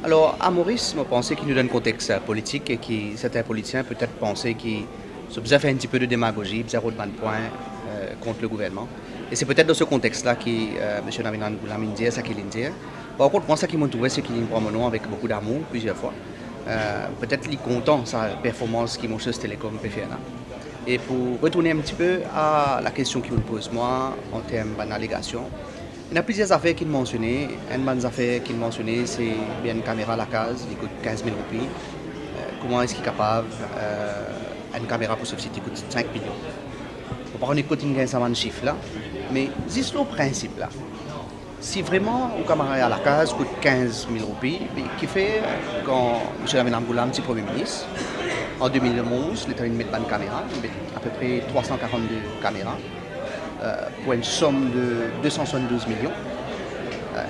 Alors, à Maurice, je pense qu'il nous donne un contexte politique et que certains politiciens peut-être pensaient qu'ils ont fait un petit peu de démagogie, zéro de point contre le gouvernement. Et c'est peut-être dans ce contexte-là que M. Navinan Goulamine dit ça qu'il dit. Par contre, moi, ce qui m'a trouvé, c'est qu'il prend mon nom avec beaucoup d'amour plusieurs fois. Peut-être qu'il est content de sa performance qui m'a chose télécom peut faire là. Et pour retourner un petit peu à la question qu'il me pose moi en termes d'allégation, il y a plusieurs affaires qu'il mentionnait. Une bonne affaire qu'il mentionnait, c'est bien une caméra à la case, il coûte 15 000 roupies. Comment est-ce qu'il est capable une caméra pour ce site qui coûte 5 millions. On parle de coûter ça de chiffre là, mais c'est le principe là. Si vraiment une caméra à la case coûte 15 000 roupies, qui fait quand M. Aménam Goulam, petit Premier ministre, en 2011, l'État a mis une caméra, à peu près 342 caméras, pour une somme de 272 millions,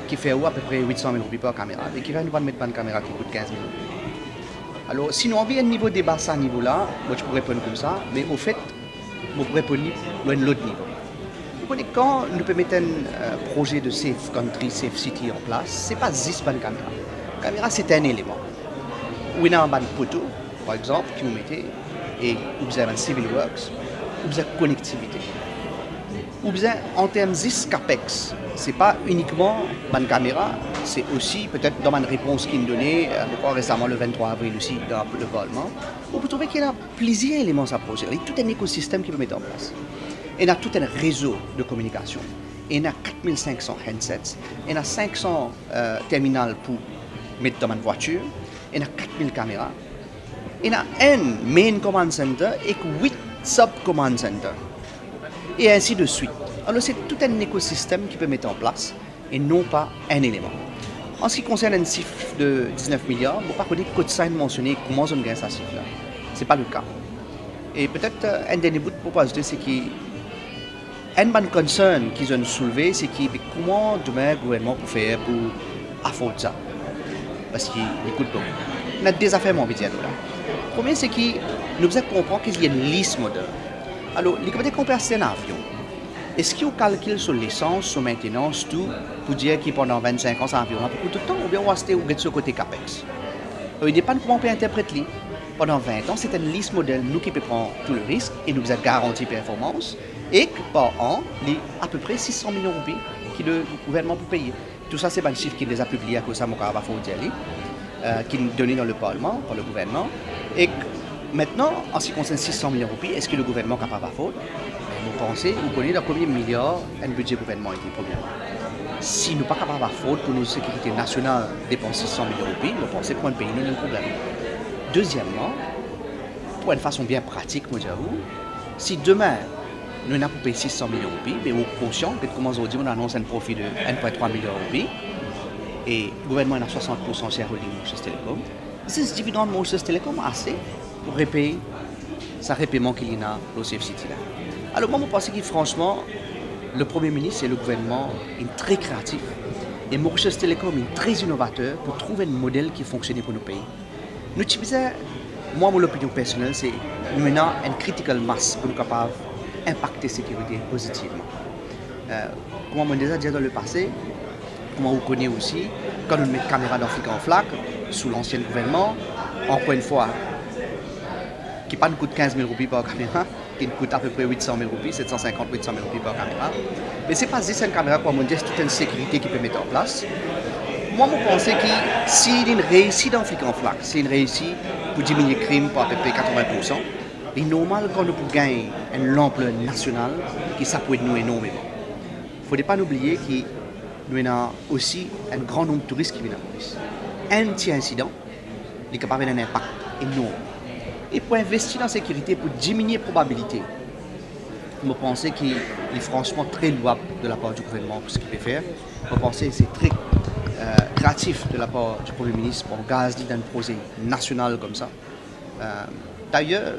qui fait à peu près 800 000 roupies par caméra, et qui va nous mettre une caméra qui coûte 15 000 roupies. Alors, si nous avons un niveau de débat à ce niveau-là, moi je pourrais répondre comme ça, mais au fait, je pourrais répondre à un autre niveau. Quand nous pouvons mettre un projet de Safe Country, Safe City en place, ce n'est pas juste une caméra. La caméra, c'est un élément. Ou il y a un poteau, par exemple, qui vous mettez, et vous avez un civil works, vous avez connectivité. Ou bien en termes de CAPEX, ce n'est pas uniquement une caméra, c'est aussi peut-être dans ma réponse qu'il me donnait, récemment le 23 avril aussi dans le Parlement, où vous trouvez qu'il y a plusieurs éléments à projet. Il y a tout un écosystème qui peut mettre en place. Il y a tout un réseau de communication. Il y a 4500 handsets, il y a 500 terminals pour mettre dans une voiture, il y a 4000 caméras, il y a un main command center et 8 sub-command centers. Et ainsi de suite. Alors c'est tout un écosystème qui peut mettre en place et non pas un élément. En ce qui concerne un chiffre de 19 milliards, je ne sais pas que ça mentionné comment on gagne ce chiffre-là. Ce n'est pas le cas. Et peut-être un dernier bout de proposition, c'est qu'un bon concern qu'ils ont soulevé, c'est comment demain le gouvernement peut faire pour affronter ça. Parce qu'il écoute beaucoup. Il y a des affaires mondiales là. Le premier, c'est que nous devons comprendre qu'il y a une liste modèle. Alors, les commandants qu'on passe un avion, est-ce qu'ils calculent sur l'essence, sur la maintenance, tout, pour dire que pendant 25 ans, c'est environ un peu de temps, ou bien on va rester sur le côté CAPEX? Il dépend de comment on peut interpréter. Pendant 20 ans, c'est une liste modèle, nous qui pouvons prendre tout le risque et nous avons garanti performance, et que par an, il y a à peu près 600 millions de roupies que le gouvernement peut payer. Tout ça, c'est un chiffre qu'il les a publié à cause de ça, qui est donné dans le Parlement, par le gouvernement, et maintenant, en ce qui concerne 600 millions de roupies, est-ce que le gouvernement est capable de faire? Vous pensez, vous connaissez dans combien de milliards un budget gouvernement était, premièrement. Si nous ne sommes pas capables de faire pour nos sécurités nationales dépenser 600 millions de roupies, nous pensons que pour un pays, nous avons un problème. Deuxièmement, pour une façon bien pratique, moi j'avoue, si demain, nous n'avons pas payé 600 millions de roupies, mais nous sommes conscients que comment aujourd'hui on annonce un profit de 1,3 milliard de roupies, et le gouvernement a 60% shareholding Mauritius Telecom, c'est ce dividende Mauritius Telecom assez pour repayer sa repaiement qu'il y a au Safe City là. Alors moi, je pense que franchement, le Premier ministre et le gouvernement sont très créatifs. Et Mauritius Telecom est très innovateur pour trouver un modèle qui fonctionne pour nos pays. Nous utilisons, moi, mon opinion personnelle, c'est nous menons une critical mass pour nous capables d'impacter la sécurité positivement. Comme on a déjà dit dans le passé, comme on connaît aussi, quand nous mettons une caméra d'Afrique en flaque, sous l'ancien gouvernement, encore une fois, qui ne coûte 15 000 roupies par caméra, qui coûte à peu près 800 000 roupies, 750 800 000 roupies par caméra. Mais ce n'est pas juste une caméra pour dire, c'est toute une sécurité qui peut mettre en place. Moi, je pense que si une réussite d'Afrique en flaque, c'est une réussite pour diminuer le crime par à peu près 80%, il est normal qu'on peut gagner une ampleur nationale qui s'appuie de nous énormément. Il ne faut pas oublier que nous avons aussi un grand nombre de touristes qui viennent à Maurice. Un petit incident est capable d'avoir un impact énorme. Et pour investir dans la sécurité, pour diminuer la probabilité, je pense qu'il est franchement très louable de la part du gouvernement pour ce qu'il peut faire. Je pense que c'est très créatif de la part du Premier ministre pour garder un projet national comme ça. D'ailleurs,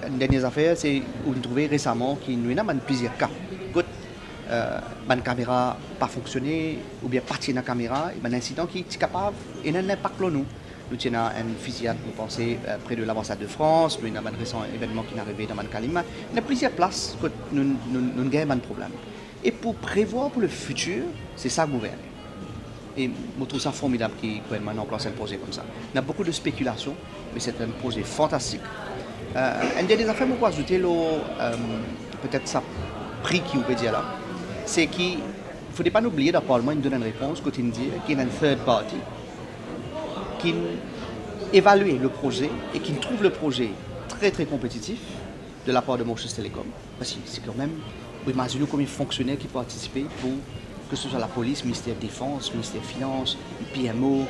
une dernière affaire, c'est où nous trouvons récemment qu'il y a plusieurs cas. Une caméra n'a pas fonctionné, ou bien partie de la caméra, un incident qui est capable et un impact sur nous. Nous avons une fusillade, vous pensez, près de l'ambassade de France, nous avons un récent événement qui est arrivé dans Kalima. Il y a plusieurs places où nous avons un problème. Et pour prévoir pour le futur, c'est ça gouverner. Et je trouve ça formidable qu'il y ait maintenant en place un projet comme ça. Il y a beaucoup de spéculation, mais c'est un projet fantastique. Une des affaires que je peux ajouter, peut-être ça prix qui peut dire là, c'est qu'il ne faudrait pas oublier, le Parlement donne une réponse quand il dit qu'il y a une third party qui évalue le projet et qui trouve le projet très très compétitif de la part de Mauritius Telecom. Parce que c'est quand même, vous imaginez combien de fonctionnaires qui participent pour que ce soit la police, le ministère de la Défense, le ministère des Finances, le PMO,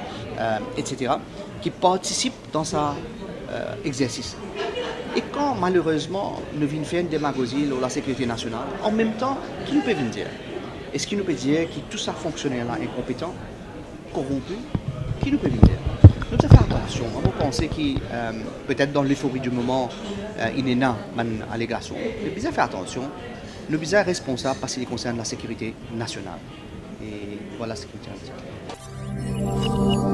etc., qui participent dans cet exercice. Et quand malheureusement nous venons faire une démagogie sur la sécurité nationale, en même temps, qui nous peut venir dire? Est-ce qu'il nous peut dire que tout ça fonctionnaire-là incompétent, corrompu? Qui nous peut venir dire? Nous devons faire attention. On peut penser que peut-être dans l'euphorie du moment, il y a une allégation. Mais nous devons faire attention. Nous devons être responsables parce qu'il concerne la sécurité nationale. Et voilà ce que je tiens à dire.